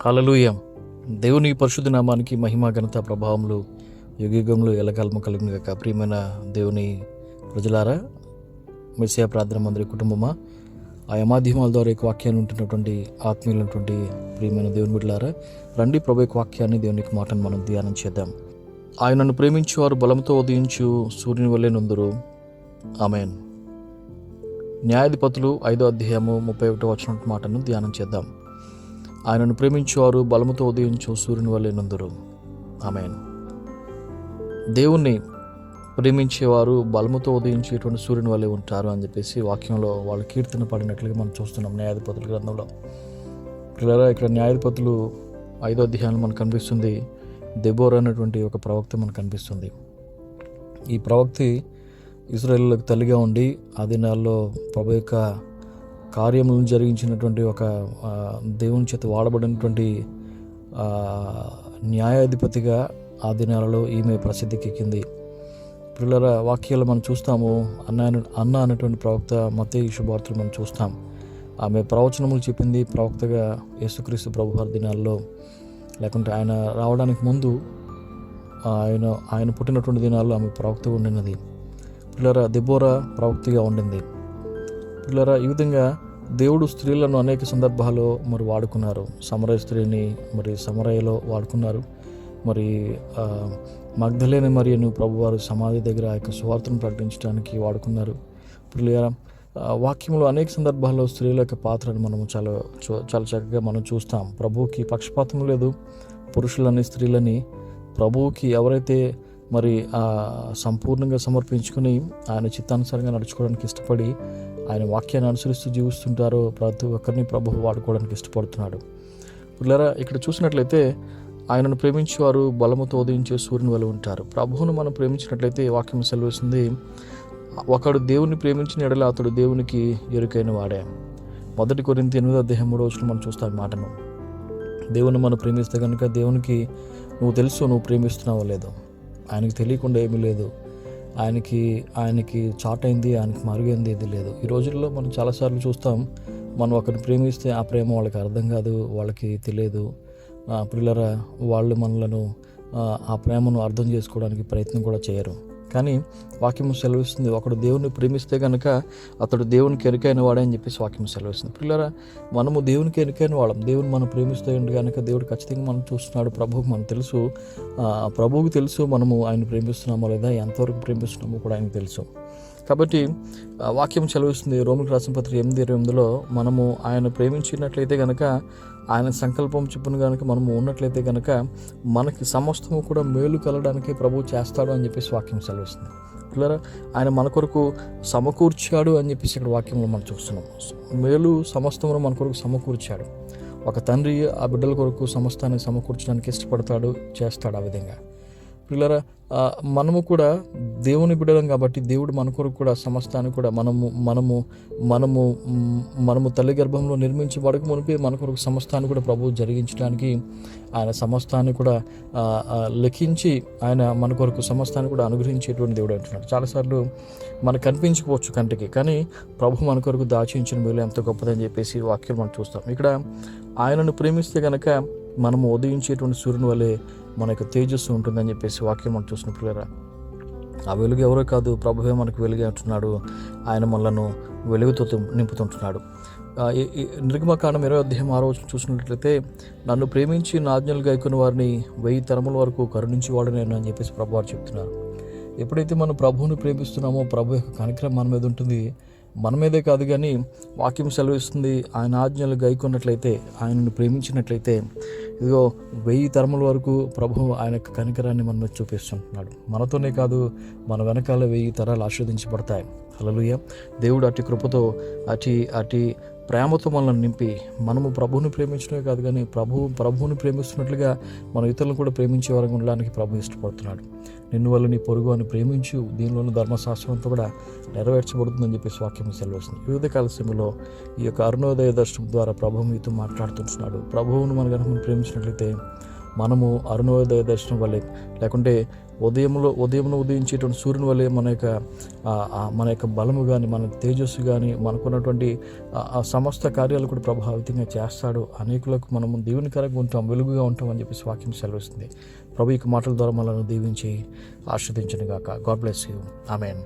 హల్లెలూయా. దేవుని పరిశుద్ధ నామానికి మహిమ ఘనత ప్రభావములు యుగయుగములు ఎల్లకాలము కలుగును గాక. ప్రియమైన దేవుని ప్రజలారా, మెస్సియా ప్రార్థన మందిర కుటుంబమా, ఆయా మాధ్యమాల ద్వారా ఈ వాక్యాన్ని ఉంటున్నటువంటి ఆత్మీయులైనటువంటి ప్రియమైన దేవుని బిడ్డలారా, రండి ప్రభు యొక్క వాక్యాన్ని, దేవునికి మాటను మనం ధ్యానం చేద్దాం. ఆయనను ప్రేమించేవారు బలంతో ఉదయించు సూర్యుని వల్లే నుందురు. ఆమేన్. న్యాయాధిపతులు 5వ అధ్యాయము 31వ వచనం మాటను ధ్యానం చేద్దాం. ఆయనను ప్రేమించేవారు బలముతో ఉదయించు సూర్యుని వల్లే నుందురు. ఆమేన్. దేవుణ్ణి ప్రేమించేవారు బలముతో ఉదయించేటువంటి సూర్యుని వల్లే ఉంటారు అని చెప్పేసి వాక్యంలో వాళ్ళు కీర్తన పడినట్లుగా మనం చూస్తున్నాం న్యాయాధిపతుల గ్రంథంలో. ఇక్కడ న్యాయాధిపతులు 5వ అధ్యాయంలో మనకు కనిపిస్తుంది దెబోరా అనేటువంటి ఒక ప్రవక్త మనకు కనిపిస్తుంది. ఈ ప్రవక్తి ఇశ్రాయేలులకు తల్లిగా ఉండి ఆ దినాల్లో ప్రభు యొక్క కార్యములను జరిగించినటువంటి ఒక దేవుని చేత వాడబడినటువంటి న్యాయాధిపతిగా ఆ దినాలలో ఈమె ప్రసిద్ధికి ఎక్కింది. పిల్లల వాక్యాలు మనం చూస్తాము. అన్న అనేటువంటి ప్రవక్త మత్తయి శుభవార్తలు మనం చూస్తాం. ఆమె ప్రవచనములు చెప్పింది ప్రవక్తగా యేసుక్రీస్తు ప్రభువారి దినాల్లో, లేకుంటే ఆయన రావడానికి ముందు ఆయన పుట్టినటువంటి దినాల్లో ఆమె ప్రవక్తగా ఉండినది. పిల్లరా, దెబోరా ప్రవక్తిగా ఉండింది. పిల్లరా, ఈ విధంగా దేవుడు స్త్రీలను అనేక సందర్భాల్లో మరి వాడుకున్నారు. సమరయ స్త్రీని మరి సమరయలో వాడుకున్నారు. మరి మగ్ధలేని మరియను ప్రభువారు సమాధి దగ్గర ఆ యొక్క సువార్తను ప్రకటించడానికి వాడుకున్నారు. పిల్లరా, వాక్యంలో అనేక సందర్భాల్లో స్త్రీల యొక్క పాత్రను మనము చాలా చక్కగా మనం చూస్తాం. ప్రభువుకి పక్షపాతం లేదు. పురుషులని స్త్రీలని ప్రభువుకి ఎవరైతే మరి సంపూర్ణంగా సమర్పించుకుని ఆయన చిత్తానుసారంగా నడుచుకోవడానికి ఇష్టపడి ఆయన వాక్యాన్ని అనుసరిస్తూ జీవిస్తుంటారో ప్రతి ఒక్కరిని ప్రభువు వాడుకోవడానికి ఇష్టపడుతున్నాడు. పిల్లరా, ఇక్కడ చూసినట్లయితే ఆయనను ప్రేమించేవారు బలముతో ఉదయించే సూర్యుని వలె ఉంటారు. ప్రభువును మనం ప్రేమించినట్లయితే వాక్యం సెలవిస్తుంది, ఒకడు దేవుని ప్రేమించిన ఎడల అతడు దేవునికి ఎరుకైన వాడే. 1 కొరింథీ 8వ అధ్యాయం 3వ వచనం మనం చూస్తాం మాటను. దేవుని మనం ప్రేమిస్తే కనుక దేవునికి నువ్వు తెలుసు నువ్వు ప్రేమిస్తున్నావో లేదో. ఆయనకి తెలియకుండా ఏమీ లేదు. ఆయనకి చాటైంది, ఆయనకి మరుగైంది ఏది లేదు. ఈ రోజుల్లో మనం చాలాసార్లు చూస్తాం, మనం ఒకరిని ప్రేమిస్తే ఆ ప్రేమ వాళ్ళకి అర్థం కాదు, వాళ్ళకి తెలియదు. పిల్లరా, వాళ్ళు మనలను ఆ ప్రేమను అర్థం చేసుకోవడానికి ప్రయత్నం కూడా చేయరు. కానీ వాక్యం సెలవిస్తుంది, ఒకడు దేవుని ప్రేమిస్తే కనుక అతడు దేవునికి ఎరుకైన వాడే అని చెప్పేసి వాక్యం సెలవిస్తుంది. పిల్లరా, మనము దేవునికి ఎరుకైన వాళ్ళం. దేవుని మనం ప్రేమిస్తే కనుక దేవుడు ఖచ్చితంగా మనం చూస్తున్నాడు. ప్రభువుకి మనకు తెలుసు, ప్రభువుకి తెలుసు మనము ఆయన ప్రేమిస్తున్నామో లేదా, ఎంతవరకు ప్రేమిస్తున్నామో కూడా ఆయనకు తెలుసు. కాబట్టి వాక్యం సెలవిస్తుంది రోమిలకు రాసిన పత్రిక 8:28లో, మనము ఆయన ప్రేమించినట్లయితే కనుక, ఆయన సంకల్పం చొప్పున కనుక మనము ఉన్నట్లయితే కనుక మనకి సమస్తము కూడా మేలు కలగడానికి ప్రభువు చేస్తాడు అని చెప్పేసి వాక్యం సెలవిస్తుంది. పిల్లరా, ఆయన మన కొరకు సమకూర్చాడు అని చెప్పేసి ఇక్కడ వాక్యంలో మనం చూస్తున్నాం. మేలు సమస్తమును మన కొరకు సమకూర్చాడు. ఒక తండ్రి ఆ బిడ్డల కొరకు సమస్తాన్ని సమకూర్చడానికి ఇష్టపడతాడు, చేస్తాడు. ఆ విధంగా పిల్లరా, మనము కూడా దేవుని బిడ్డలం కాబట్టి దేవుడు మన కొరకు కూడా సమస్తాన్ని కూడా మనము తల్లి గర్భంలో నిర్మించబడక మునిపే మన కొరకు సమస్తాన్ని కూడా ప్రభువు జరిగించడానికి ఆయన సమస్తాన్ని కూడా లెక్కించి ఆయన మన కొరకు సమస్తాన్ని కూడా అనుగ్రహించేటువంటి దేవుడు అంటున్నాడు. చాలాసార్లు మనకు కనిపించకపోవచ్చు కంటికి, కానీ ప్రభు మన కొరకు దాచించిన మేలు ఎంత గొప్పదని చెప్పేసి వాక్యం మనం చూస్తాం. ఇక్కడ ఆయనను ప్రేమిస్తే కనుక మనము ఉదయించేటువంటి సూర్యుని వల్లే మన యొక్క తేజస్సు ఉంటుందని చెప్పేసి వాక్యం మనం చూసిన పిల్లరా, ఆ వెలుగు ఎవరో కాదు, ప్రభువే మనకు వెలుగు అంటున్నాడు. ఆయన మనలను వెలుగుతో నింపుతుంటున్నాడు. నిర్గమకాండం 20వ అధ్యాయం 6వ వచనం చూసినట్లయితే, నన్ను ప్రేమించి నా ఆజ్ఞలు గైకొన్న వారిని 1000 తరముల వరకు కరుణించేవాడు నేను అని చెప్పేసి ప్రభువారు చెప్తున్నారు. ఎప్పుడైతే మనం ప్రభువుని ప్రేమిస్తున్నామో ప్రభు యొక్క కనికరం మన మీద ఉంటుంది. మన మీదే కాదు, కానీ వాక్యం సెలవిస్తుంది, ఆయన ఆజ్ఞలు గైకొన్నట్లయితే, ఆయనను ప్రేమించినట్లయితే ఇదిగో 1000 తరముల వరకు ప్రభు ఆయన యొక్క కనికరాన్ని మన మీద చూపిస్తుంటున్నాడు. మనతోనే కాదు, మన వెనకాల 1000 తరాలు ఆశీర్వదించబడతాయి. హల్లెలూయా. దేవుడు అటు కృపతో అటు ప్రేమతో మనల్ని నింపి, మనము ప్రభువుని ప్రేమించడమే కాదు, కానీ ప్రభువుని ప్రేమిస్తున్నట్లుగా మన ఇతరులను కూడా ప్రేమించే వారికి ఉండడానికి ప్రభు ఇష్టపడుతున్నాడు. నిన్ను వల్ల నీ పొరుగు అని ప్రేమించు, దీనిలోని ధర్మశాస్త్రంతో కూడా నెరవేర్చబడుతుందని చెప్పేసి వాక్యం సెలవుస్తుంది. వివిధ కాల సమయంలో ఈ యొక్క అరుణోదయ దర్శనం ద్వారా ప్రభు మీతో మాట్లాడుతుంటున్నాడు. ప్రభువును మనం ప్రేమించినట్లయితే మనము అరుణోదయ దర్శనం వల్లే, లేకుంటే ఉదయంలో ఉదయించేటువంటి సూర్యుని వల్లే మన యొక్క బలము కానీ, మన తేజస్సు కానీ, మనకున్నటువంటి ఆ సమస్త కార్యాలు కూడా ప్రభావితంగా చేస్తాడు. అనేకులకు మనము దీవెనకరంగా ఉంటాం, వెలుగుగా ఉంటాం అని చెప్పేసి వాక్యం సెలవిస్తుంది. ప్రభు యొక్క మాటల ద్వారా మనల్ని దీవించి ఆశీర్వదించును గాక. God bless you. ఆమేన్.